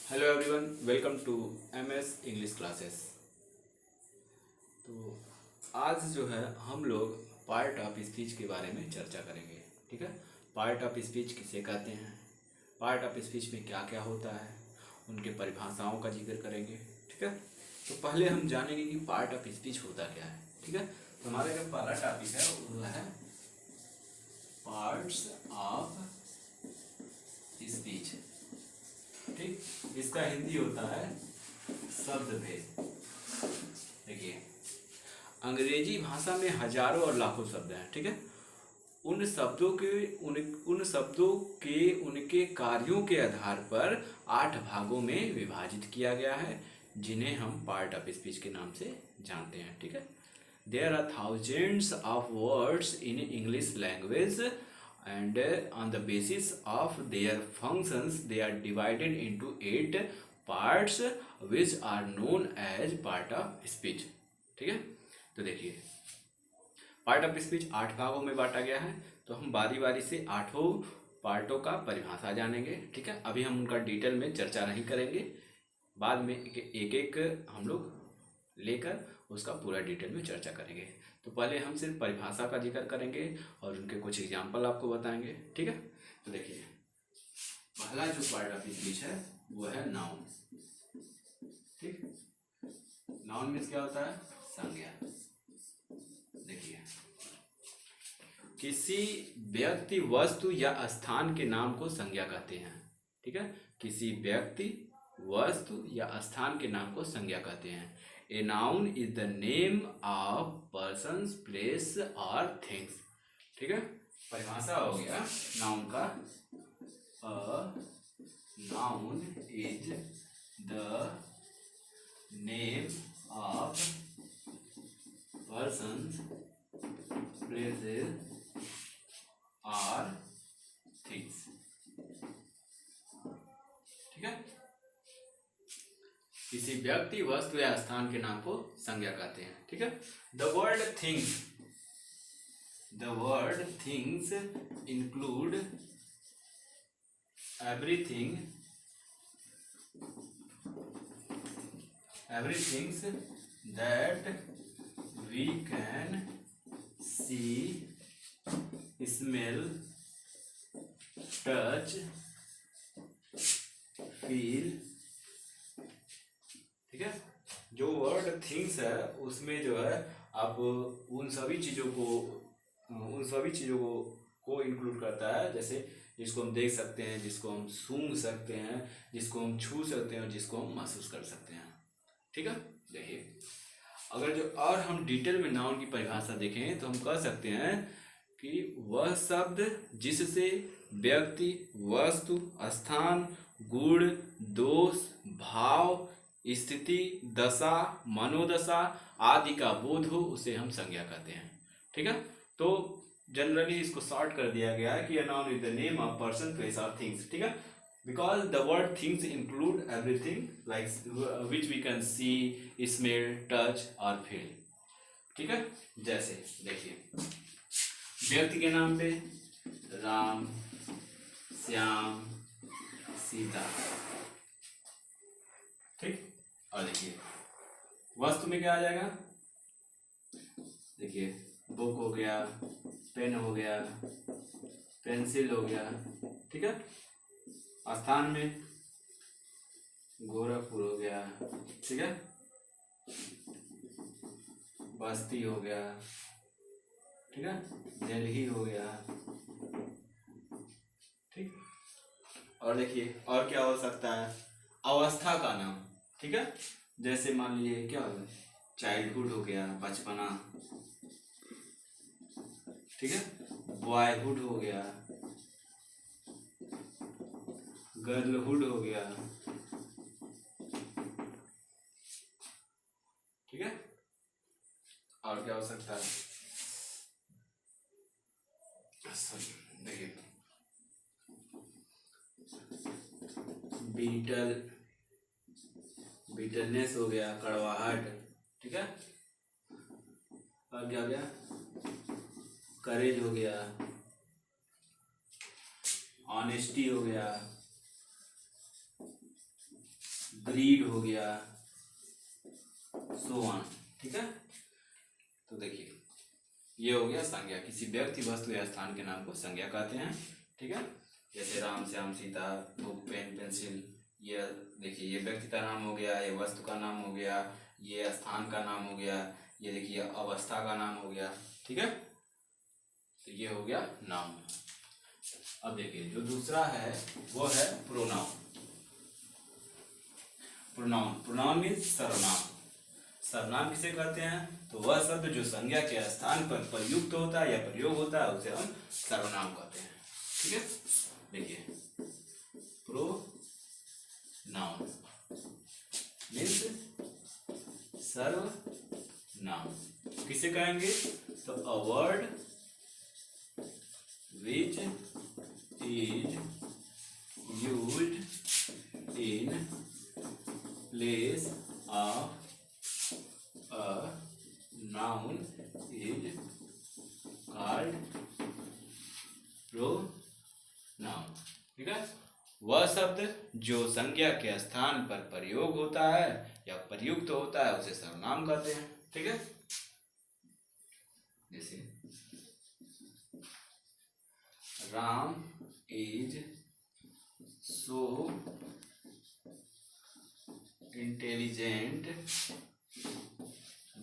Hello everyone, welcome to MS English classes. तो आज जो है हम लोग पार्ट ऑफ स्पीच के बारे में चर्चा करेंगे। ठीक है, पार्ट ऑफ स्पीच किसे कहते हैं, पार्ट ऑफ स्पीच में क्या क्या होता है, उनके परिभाषाओं का जिक्र करेंगे। ठीक है, तो पहले हम जानेंगे कि पार्ट ऑफ स्पीच होता क्या है। ठीक है, तो हमारा जो पहला टॉपिक है वो है पार्ट्स ऑफ स्पीच। ठीक, इसका हिंदी होता है शब्द भेद। देखिए, अंग्रेजी भाषा में हजारों और लाखों शब्द हैं। ठीक है, उन शब्दों के उनके कार्यों के आधार पर 8 भागों में विभाजित किया गया है, जिन्हें हम पार्ट ऑफ स्पीच के नाम से जानते हैं। ठीक है, there are thousands of words in English language and on the basis of their functions they are divided into 8 parts which are known as part of speech। ठीक है, तो देखिए पार्ट ऑफ स्पीच 8 भागों में बांटा गया है, तो हम बारी बारी से 8 पार्टों का परिभाषा जानेंगे। ठीक है, अभी हम उनका डिटेल में चर्चा नहीं करेंगे, बाद में एक एक हम लोग लेकर उसका पूरा डिटेल में चर्चा करेंगे। तो पहले हम सिर्फ परिभाषा का जिक्र करेंगे और उनके कुछ एग्जाम्पल आपको बताएंगे। ठीक है, तो देखिए पहला जो पार्ट ऑफ स्पीच है वो है नाउन। ठीक, नाउन मीन्स क्या होता है, संज्ञा। देखिए, किसी व्यक्ति, वस्तु या स्थान के नाम को संज्ञा कहते हैं। ठीक है, किसी व्यक्ति, वस्तु या स्थान के नाम को संज्ञा कहते हैं। A noun is the name of persons, place or things। ठीक है, परिभाषा हो गया नाउन का। A noun is the name of persons, places or things। ठीक है, किसी व्यक्ति, वस्तु या स्थान के नाम को संज्ञा कहते हैं। ठीक है, the word things include everything that we can see, smell, touch, feel. ठीक है, जो वर्ड थिंग्स है उसमें जो है आप उन सभी चीज़ों को इंक्लूड करता है, जैसे जिसको हम देख सकते हैं, जिसको हम सूंघ सकते हैं, जिसको हम छू सकते हैं और जिसको हम महसूस कर सकते हैं। ठीक है, देखिए अगर जो और हम डिटेल में नाउन की परिभाषा देखें तो हम कह सकते हैं कि वह शब्द जिससे व्यक्ति, वस्तु, स्थान, गुण, दोष, भाव, स्थिति, दशा, मनोदशा आदि का बोध हो, उसे हम संज्ञा कहते हैं। ठीक है, तो जनरली इसको शॉर्ट कर दिया गया है कि a noun is the name of person, place or things। ठीक है, because the word things include everything like which we can see, smell, touch or feel। ठीक है, जैसे देखिए व्यक्ति के नाम पे राम, श्याम, सीता। ठीक, और देखिए वस्तु में क्या आ जाएगा, देखिए बुक हो गया, पेन हो गया, पेंसिल हो गया। ठीक है, स्थान में गोरखपुर हो गया। ठीक है, बस्ती हो गया। ठीक है, दिल्ली हो गया। ठीक, और देखिए और क्या हो सकता है, अवस्था का नाम। ठीक है, जैसे मान लीजिए क्या हो गया, चाइल्डहुड हो गया, बचपना। ठीक है, बॉयहुड हो गया, गर्लहुड हो गया। ठीक है, और क्या हो सकता है, देखिए बीटलनेस हो गया, कड़वाहट। ठीक है, और क्या हो गया, करेज हो गया, ऑनेस्टी हो गया। ब्रीड हो गया, सो ऑन। ठीक है, तो देखिए ये हो गया संज्ञा। किसी व्यक्ति, वस्तु या स्थान के नाम को संज्ञा कहते हैं। ठीक है, जैसे Ram, Shyam, Sita, book, pen, pencil. ये देखिए ये व्यक्ति का नाम हो गया, ये वस्तु का नाम हो गया, ये स्थान का नाम हो गया, ये देखिए अवस्था का नाम हो गया। ठीक है, तो ये हो गया नाउन। अब देखिए जो दूसरा है वो है प्रोनाउन। प्रोनाउन, प्रोनाउन मीन्स सर्वनाम। सर्वनाम किसे कहते हैं? तो वह शब्द जो संज्ञा के स्थान पर प्रयुक्त होता है या प्रयोग होता है उसे हम सर्वनाम कहते हैं। ठीक है, देखिए प्रोनाउन मीन्स सर्वनाम। किसे कहेंगे? तो a word which is used in place of a noun is called pronoun। ठीक है, वह शब्द जो संज्ञा के स्थान पर प्रयोग होता है या प्रयुक्त होता है उसे सर्वनाम कहते हैं। ठीक है, जैसे Ram is so intelligent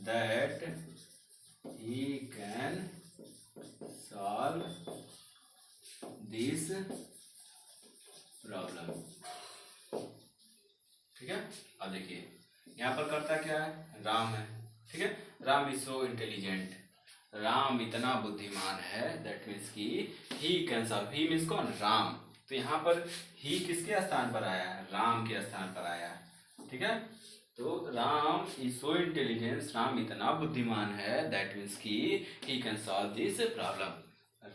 that he can solve this problem। ठीक है, अब देखिए यहाँ पर करता क्या है? राम है। ठीक है, Ram is so intelligent, Ram इतना बुद्धिमान है। दैट मीन्स कि he can solve. He means कौन? राम। तो यहाँ पर ही किसके स्थान पर आया है? राम के स्थान पर आया है। ठीक है, तो Ram is so intelligence, Ram इतना बुद्धिमान है। दैट मीन्स कि he can solve this problem.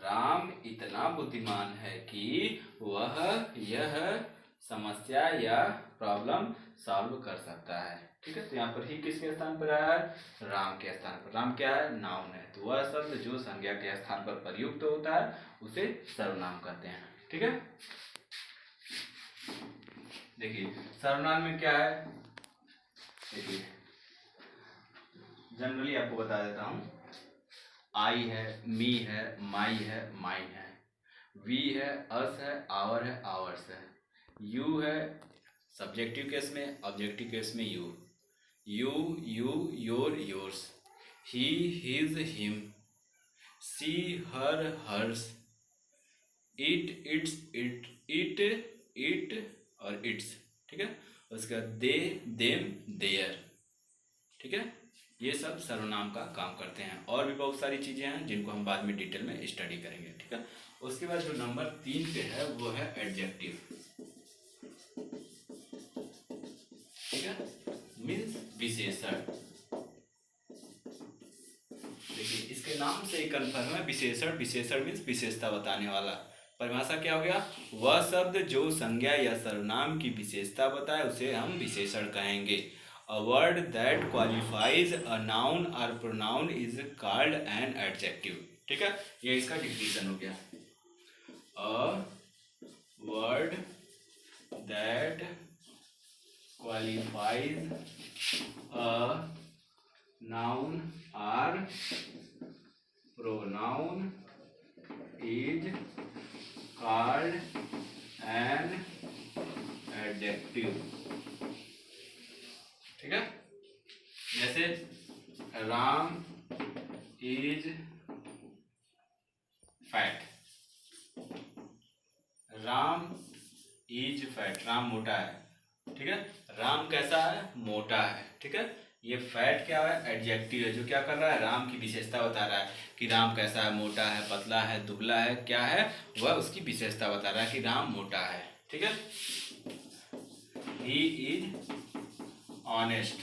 Ram इतना बुद्धिमान है कि वह यह समस्या या प्रॉब्लम सॉल्व कर सकता है। ठीक है, तो यहाँ पर ही किसके स्थान पर आया है? राम के स्थान पर। राम क्या है? नाउन है। तो वह शब्द जो संज्ञा के स्थान पर प्रयुक्त होता है उसे सर्वनाम कहते हैं। ठीक है, देखिए सर्वनाम में क्या है? देखिए जनरली आपको बता देता हूँ। आई है, मी है, माई है, माइन है, वी है, अस है, आवर है, आवर्स है, यू है सब्जेक्टिव केस में, ऑब्जेक्टिव केस में you, you, your, yours, he, his, him, she, her, hers, it, its, it और इट्स। ठीक है, उसके बाद दे, देम, देयर। ठीक है, ये सब सर्वनाम का काम करते हैं। और भी बहुत सारी चीजें हैं जिनको हम बाद में डिटेल में स्टडी करेंगे। ठीक है, उसके बाद जो नंबर 3 पे है वो है एडजेक्टिव। ठीक है, मीन्स विशेषण। देखिए इसके नाम से ही कन्फर्म है, विशेषण। विशेषण मीन्स विशेषता बताने वाला। परिभाषा क्या हो गया? वह शब्द जो संज्ञा या सर्वनाम की विशेषता बताए उसे हम विशेषण कहेंगे। A word that qualifies a noun और pronoun is called an adjective. ठीक है, ये इसका डिफिनेशन हो गया। A word that qualifies a noun और pronoun is called an adjective। ठीक है, जैसे Ram is fat, Ram is fat, Ram मोटा है। ठीक है, राम कैसा है? मोटा है। ठीक है, ये फैट क्या है? एडजेक्टिव है, जो क्या कर रहा है? राम की विशेषता बता रहा है कि राम कैसा है, मोटा है, पतला है, दुबला है, क्या है वह उसकी विशेषता बता रहा है कि राम मोटा है। ठीक है, ही इज ऑनेस्ट,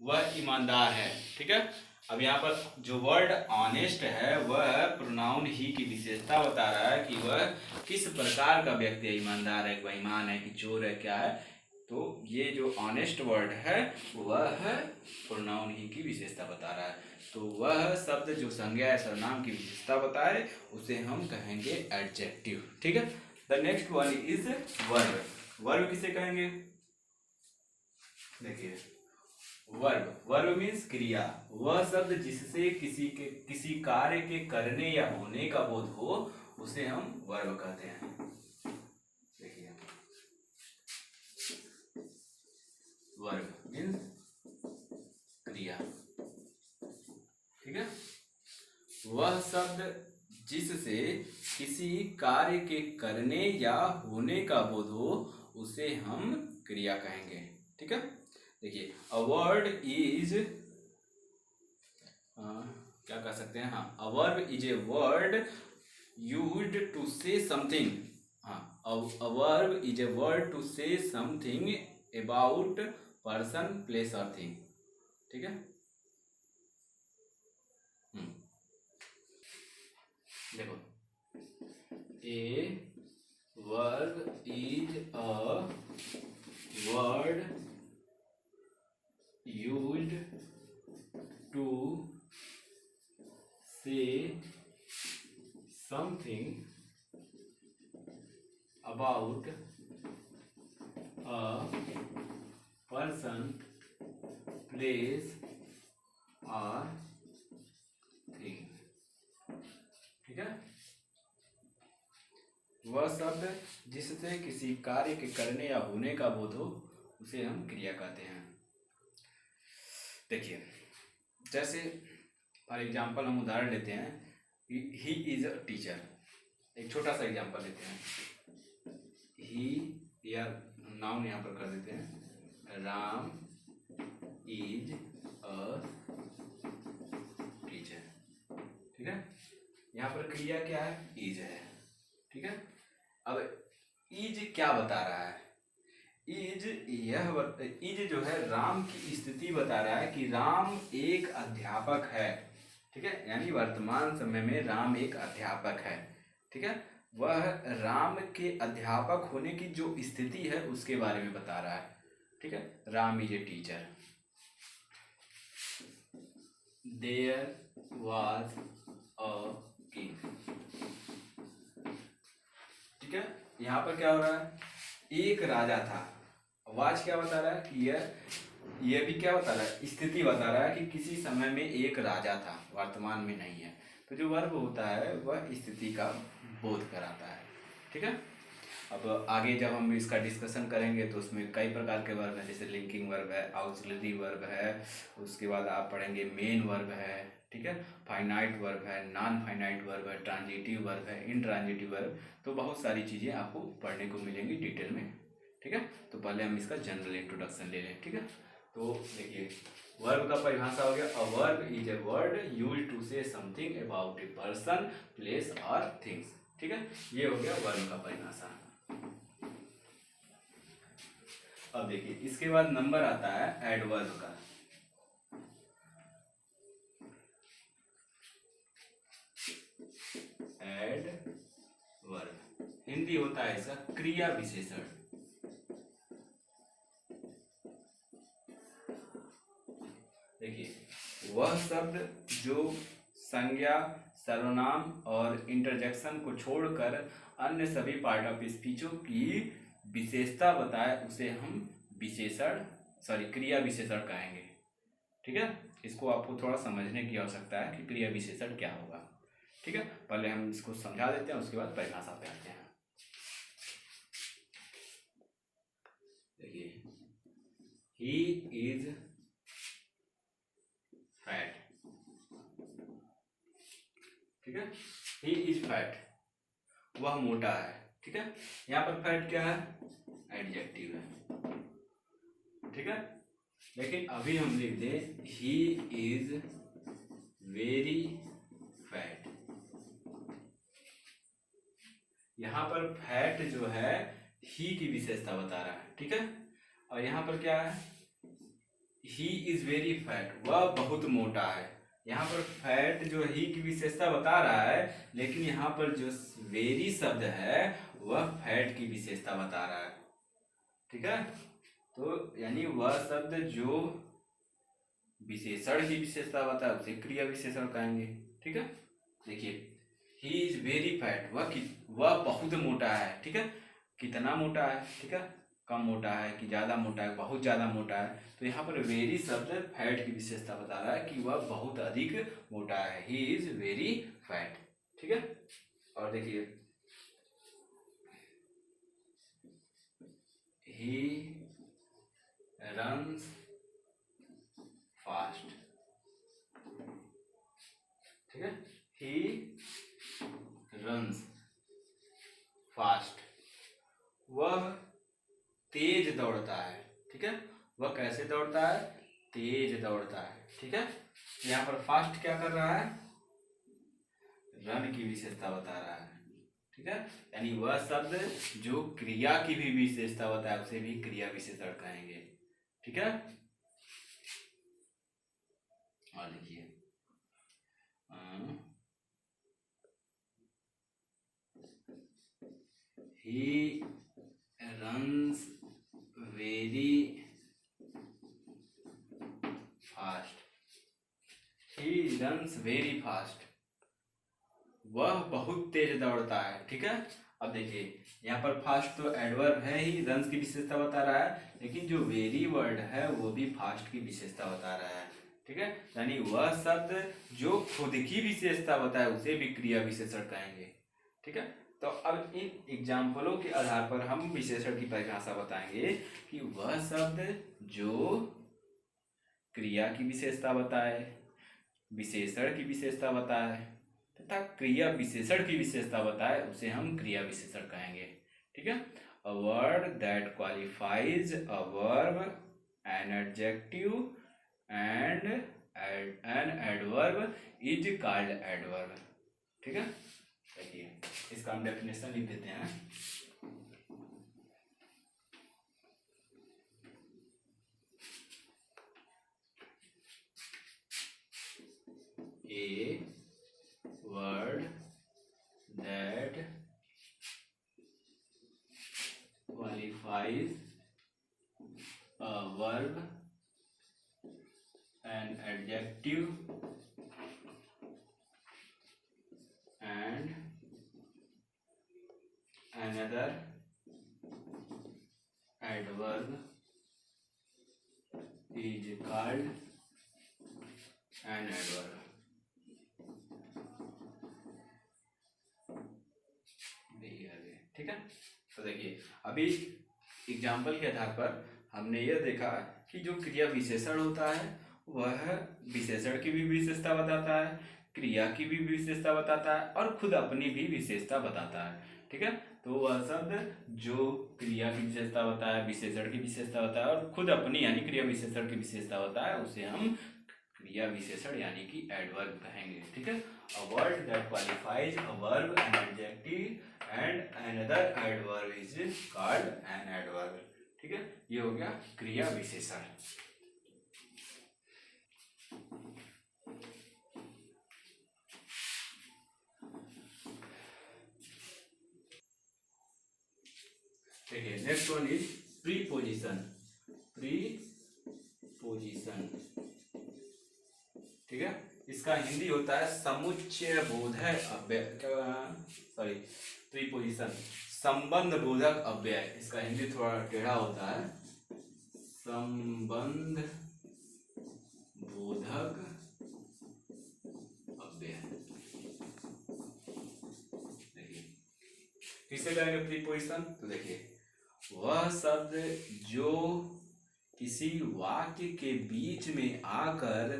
वह ईमानदार है। ठीक है, अब यहाँ पर जो वर्ड ऑनेस्ट है वह प्रोनाउन ही की विशेषता बता रहा है कि वह किस प्रकार का व्यक्ति है। ईमानदार है, बेईमान है कि चोर है, क्या है। तो ये जो ऑनेस्ट वर्ड है वह प्रोनाउन ही की विशेषता बता रहा है। तो वह शब्द जो संज्ञा या सर्वनाम की विशेषता बताए उसे हम कहेंगे एडजेक्टिव। ठीक है, the next one is verb. Verb किसे कहेंगे? देखिए, वर्ब, वर्ब मीन्स क्रिया, वह शब्द जिससे किसी कार्य के करने या होने का बोध हो उसे हम वर्ब कहते हैं। देखिए, वर्ब मीन्स क्रिया, ठीक है। वह शब्द जिससे किसी कार्य के करने या होने का बोध हो उसे हम क्रिया कहेंगे, ठीक है। देखिए, अ वर्ड इज, क्या कह सकते हैं, हाँ, a verb is a word used to say something, हाँ, a verb is a word to say something about person, place और थिंग, ठीक है। देखो, a verb is a word used to say something about a person, place और thing, ठीक है। वह शब्द जिससे किसी कार्य के करने या होने का बोध हो उसे हम क्रिया कहते हैं। देखिए, जैसे फॉर एग्जाम्पल हम उदाहरण लेते हैं, ही इज अ टीचर, एक छोटा सा एग्जाम्पल लेते हैं, ही, या नाउन यहाँ पर कर देते हैं, राम इज अ टीचर, ठीक है। यहाँ पर क्रिया क्या है, इज है, ठीक है। अब इज क्या बता रहा है, इज इज जो है राम की स्थिति बता रहा है कि राम एक अध्यापक है, ठीक है। यानी वर्तमान समय में राम एक अध्यापक है, ठीक है। वह राम के अध्यापक होने की जो स्थिति है उसके बारे में बता रहा है, ठीक है। Ram is a teacher, there was a king, ठीक है। यहाँ पर क्या हो रहा है, एक राजा था, वाज क्या बता रहा है कि यह भी क्या बता रहा है, स्थिति बता रहा है कि किसी समय में एक राजा था, वर्तमान में नहीं है। तो जो वर्ब होता है वह स्थिति का बोध कराता है, ठीक है। अब आगे जब हम इसका डिस्कशन करेंगे तो उसमें कई प्रकार के वर्ब हैं, जैसे लिंकिंग वर्ब है, ऑक्सिलरी वर्ब है, उसके बाद आप पढ़ेंगे मेन वर्ब है, ठीक है, फाइनाइट वर्ब है, नॉन फाइनाइट वर्ब है, ट्रांजिटिव वर्ब है, इनट्रांजिटिव वर्ब, तो बहुत सारी चीज़ें आपको पढ़ने को मिलेंगी डिटेल में, ठीक है। तो पहले हम इसका जनरल इंट्रोडक्शन ले लें, ठीक है। तो देखिए, वर्ब का परिभाषा हो गया, a verb is a word used to say something about a person, place और थिंग्स, ठीक है। ये हो गया वर्ब का परिभाषा। अब देखिए, इसके बाद नंबर आता है एडवर्ब का। एडवर्ब हिंदी होता है इसका क्रिया विशेषण। देखिए, वह शब्द जो संज्ञा, सर्वनाम और इंटरजेक्शन को छोड़कर अन्य सभी पार्ट ऑफ स्पीचों की विशेषता बताए उसे हम क्रिया विशेषण कहेंगे, ठीक है। इसको आपको थोड़ा समझने की आवश्यकता है कि क्रिया विशेषण क्या होगा, ठीक है। पहले हम इसको समझा देते हैं, उसके बाद परिभाषा पे आते हैं। देखिए, ही इज फैट, ठीक है, ही इज फैट, वह मोटा है, ठीक है। यहाँ पर फैट क्या है, एडजेक्टिव है, ठीक है। लेकिन अभी हम लिख दें ही इज वेरी फैट, यहाँ पर फैट जो है ही की विशेषता बता रहा है, ठीक है। और यहाँ पर क्या है, ही इज वेरी फैट, वह बहुत मोटा है। यहाँ पर फैट जो ही की विशेषता बता रहा है, लेकिन यहाँ पर जो वेरी शब्द है वह फैट की विशेषता बता रहा है, ठीक है। तो यानी वह शब्द जो विशेषण की विशेषता बता है उसे क्रिया विशेषण कहेंगे, ठीक है। देखिए, ही इज वेरी फैट, वह बहुत मोटा है, ठीक है। कितना मोटा है, ठीक है, कम मोटा है कि ज़्यादा मोटा है, बहुत ज़्यादा मोटा है। तो यहाँ पर वेरी शब्द फैट की विशेषता बता रहा है कि वह बहुत अधिक मोटा है, ही इज वेरी फैट। ठीक है, और देखिए ही रन्स फास्ट। ठीक है, ही रन्स फास्ट, वह तेज दौड़ता है। ठीक है, वह कैसे दौड़ता है, तेज दौड़ता है। ठीक है, यहाँ पर फास्ट क्या कर रहा है, रन की विशेषता बता रहा है। ठीक है, यानी वह शब्द जो क्रिया की भी विशेषता बताए उसे भी क्रिया विशेषण कहेंगे। ठीक है, और लिखिए he runs very fast, he runs very fast, वह बहुत तेज दौड़ता है। ठीक है, अब देखिए यहाँ पर फास्ट तो एडवर्ब है ही, रन्स की विशेषता बता रहा है, लेकिन जो वेरी वर्ड है वो भी फास्ट की विशेषता बता रहा है। ठीक है, यानी वह शब्द जो खुद की विशेषता बताए उसे भी क्रिया विशेषण कहेंगे। ठीक है, तो अब इन एग्जाम्पलों के आधार पर हम विशेषण की परिभाषा बताएंगे कि वह शब्द जो क्रिया की विशेषता बताए, विशेषण की विशेषता बताए तथा क्रिया विशेषण की विशेषता बताए उसे हम क्रिया विशेषण कहेंगे। ठीक है, अ word that qualifies a verb, an adjective and an adverb is called adverb. ठीक है, देखिए इसका हम डेफिनेशन लिख देते हैं। A word that qualifies a verb, an adjective and another adverb is called an adverb। ठीक है, तो देखिए अभी एग्जाम्पल के आधार पर हमने यह देखा कि जो क्रिया विशेषण होता है वह विशेषण की भी विशेषता बताता है, क्रिया की भी विशेषता बताता है और खुद अपनी भी विशेषता बताता है। ठीक है, तो वह शब्द जो क्रिया की विशेषता बताए, विशेषण की विशेषता बताए और खुद अपनी यानी क्रिया विशेषण की विशेषता बताए उसे हम क्रिया विशेषण यानी कि एडवर्ब कहेंगे। ठीक है, अ word that qualifies a verb, an adjective and another adverb is called an adverb. ठीक है, ये हो गया क्रिया विशेषण। देखिए next one is preposition. Preposition, ठीक है, इसका हिंदी होता है समुच्चय बोधक अव्यय, सॉरी प्रीपोजिशन संबंध बोधक अव्यय। इसका हिंदी थोड़ा टेढ़ा होता है, संबंध बोधक अव्यय। देखिए किसे कहेंगे प्रीपोजिशन, तो देखिए वह शब्द जो किसी वाक्य के बीच में आकर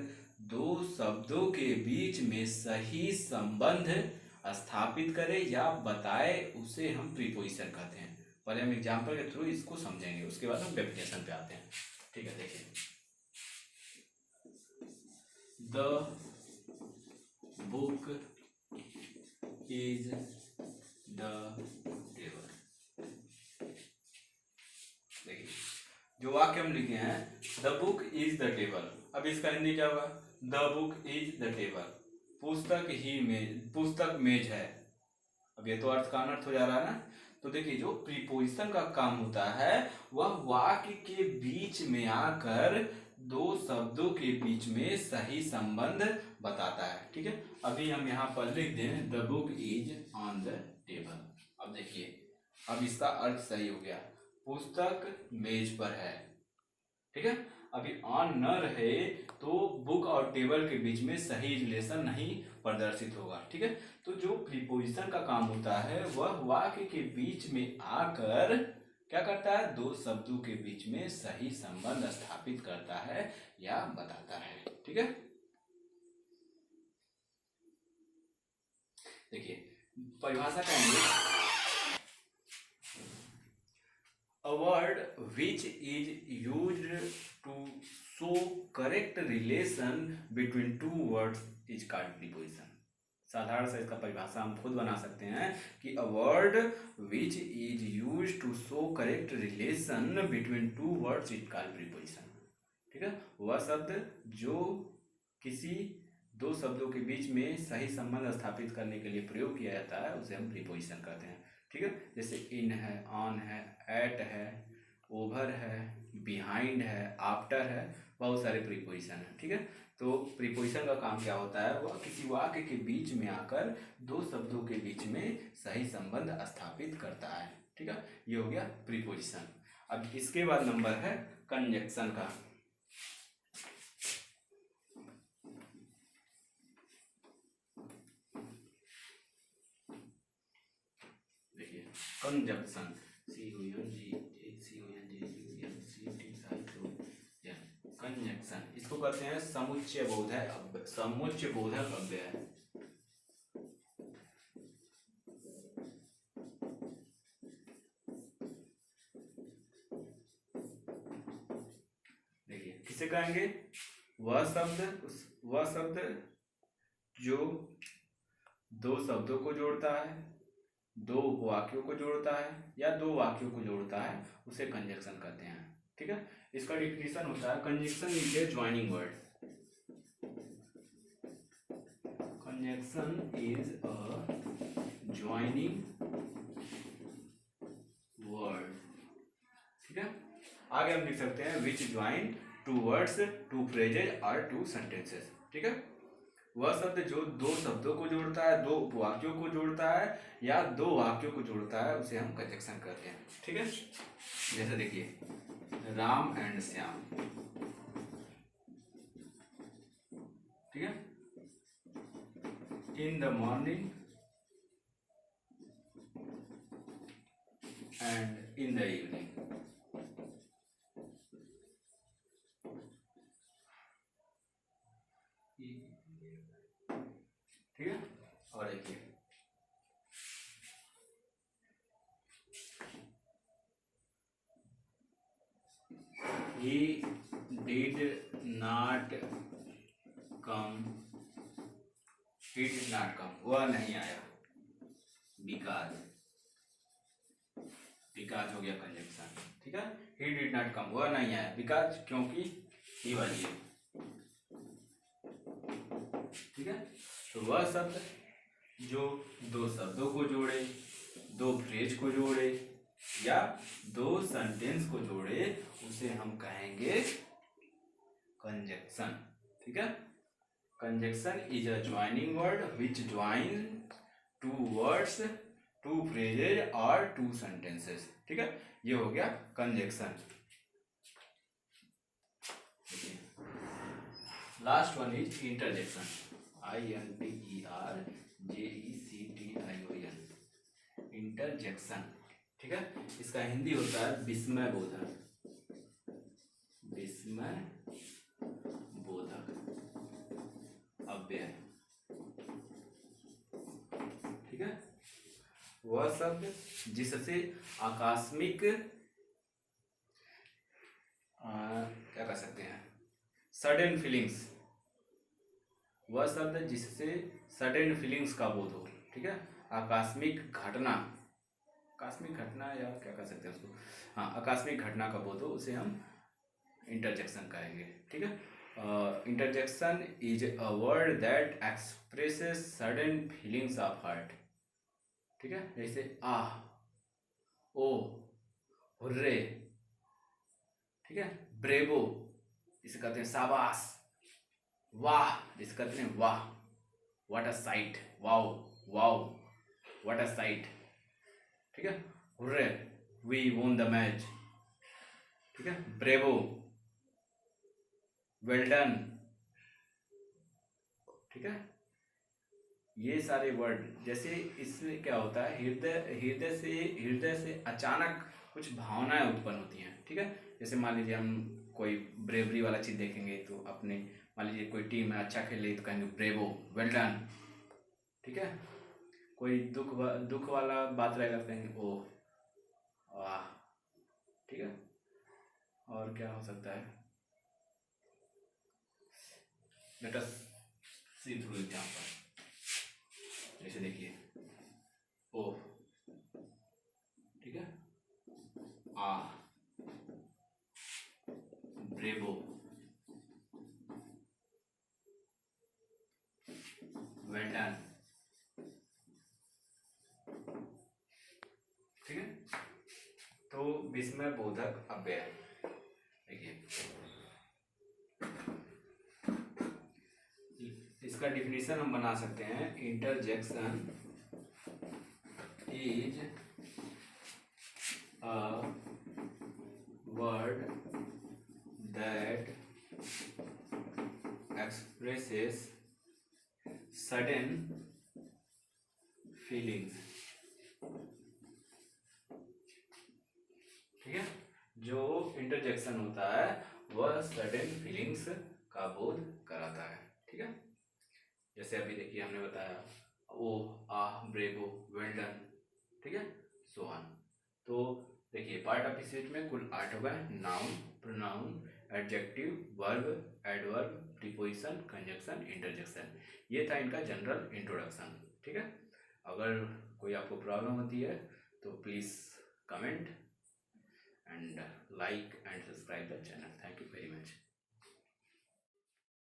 दो शब्दों के बीच में सही संबंध स्थापित करे या बताए उसे हम प्रीपोजिशन कहते हैं। पहले हम एग्जाम्पल के थ्रू इसको समझेंगे, उसके बाद हम डेफिनेशन पे आते हैं। ठीक है, देखिए the book is the table. देखिए जो वाक्य हम लिखे हैं the book is the table, अब इसका हिंदी क्या होगा, the book is the table, पुस्तक ही मेज, पुस्तक मेज है। अब ये तो अर्थ का अनर्थ हो जा रहा है ना। तो देखिए जो प्रीपोजिशन का काम होता है वह वाक्य के बीच में आकर दो शब्दों के बीच में सही संबंध बताता है। ठीक है, अभी हम यहाँ पर लिख दें the book is on the table. अब देखिए अब इसका अर्थ सही हो गया, पुस्तक मेज पर है। ठीक है, अभी ऑन न रहे तो बुक और टेबल के बीच में सही रिलेशन नहीं प्रदर्शित होगा। ठीक है, तो जो प्रीपोजिशन का काम होता है वह वाक्य के बीच में आकर क्या करता है, दो शब्दों के बीच में सही संबंध स्थापित करता है या बताता है। ठीक है, देखिए परिभाषा कहेंगे, a word which is used to show correct relation between two words is called preposition। साधारण से इसका परिभाषा हम खुद बना सकते हैं कि a word which is used to show correct relation between two words is called preposition। ठीक है, वह शब्द जो किसी दो शब्दों के बीच में सही संबंध स्थापित करने के लिए प्रयोग किया जाता है उसे हम प्रीपोजिशन कहते हैं। ठीक है, जैसे इन है, ऑन है, एट है, ओवर है, बिहाइंड है, आफ्टर है, बहुत सारे प्रीपोजिशन है। ठीक है, तो प्रीपोजिशन का काम क्या होता है, वह किसी वाक्य के बीच में आकर दो शब्दों के बीच में सही संबंध स्थापित करता है। ठीक है, ये हो गया प्रीपोजिशन। अब इसके बाद नंबर है कंजक्शन का। कंजक्शन कंजक्शन इसको कहते हैं समुच्चय बोधक, समुच्चय बोधक अव्यय। देखिए किसे कहेंगे, वह शब्द जो दो शब्दों को जोड़ता है, दो वाक्यों को जोड़ता है या दो वाक्यों को जोड़ता है उसे कंजक्शन कहते हैं। ठीक है, इसका डिफिनीशन होता है conjunction is a joining word. Conjunction is a joining word. ठीक है, आगे हम लिख सकते हैं which join two words, two phrases और टू सेंटेंसेस। ठीक है, वह शब्द जो दो शब्दों को जोड़ता है, दो वाक्यों को जोड़ता है या दो वाक्यों को जोड़ता है उसे हम कंजक्शन कहते हैं। ठीक है, जैसे देखिए राम एंड श्याम। ठीक है, in the morning and in the evening. ठीक है, और देखिए he did not come, वह नहीं आया, बिकॉज हो गया कंजक्शन। ठीक है, he did not come वह नहीं आया, बिकॉज क्योंकि ही वाली है। ठीक है, तो वह शब्द जो दो शब्दों को जोड़े, दो फ्रेज को जोड़े या दो सेंटेंस को जोड़े उसे हम कहेंगे कंजक्शन। ठीक है, conjunction is a joining word which join two words, two phrases और टू सेंटेंसेस। ठीक है, ये हो गया conjunction. Last one is interjection, INTERJECTION, interjection. ठीक है, इसका हिंदी होता है विस्मय बोधक, विस्मय बोधक अव्यय। ठीक है, वह शब्द जिससे आकस्मिक क्या कह सकते हैं, सडन फीलिंग्स, वह शब्द जिससे सडन फीलिंग्स का बोध हो। ठीक है, आकस्मिक घटना या क्या कह सकते हैं उसको, हाँ आकस्मिक घटना का बोध हो उसे हम इंटरजेक्शन कहेंगे। ठीक है, interjection is a word that expresses sudden feelings of heart. ठीक है, जैसे आह, ओ, हुर्रे। ठीक है, ब्रेवो इसे कहते हैं शाबाश, वाह जिसे कहते हैं वाह, what a sight, wow wow what a sight. ठीक है, hurray we won the match, ठीक है। ब्रेवो, वेल डन, ठीक है। ये सारे वर्ड, जैसे इसमें क्या होता है, हृदय से अचानक कुछ भावनाएं उत्पन्न होती हैं, ठीक है। जैसे मान लीजिए हम कोई ब्रेवरी वाला चीज देखेंगे तो अपने, मान लीजिए कोई टीम है अच्छा खेल रही तो कहेंगे ब्रेवो, वेल डन, ठीक है। कोई दुख वाला बात रहेगा तो कहेंगे ओ, वाह, ठीक है। और क्या हो सकता है, लेट अस सी थ्रू एग्जांपल। जैसे देखिए ओ, ठीक है, आ, ब्रेवो, वेल डन, ठीक है। तो विस्मय बोधक अव्यय, देखिए इसका डिफिनीशन हम बना सकते हैं, interjection is a word that expresses sudden feelings, ठीक है। जो इंटरजेक्शन होता है वह सडन फीलिंग्स का बोध कराता है, ठीक है। जैसे अभी देखिए हमने बताया ओ, आ, ब्रेवो, वेल डन, ठीक है, सो ऑन। तो देखिए पार्ट ऑफ स्पीच में कुल 8 हो गए, noun, pronoun, adjective, verb, adverb, preposition, conjunction, interjection. ये था इनका जनरल इंट्रोडक्शन, ठीक है। अगर कोई आपको प्रॉब्लम होती है तो please comment and like and subscribe the channel. Thank you.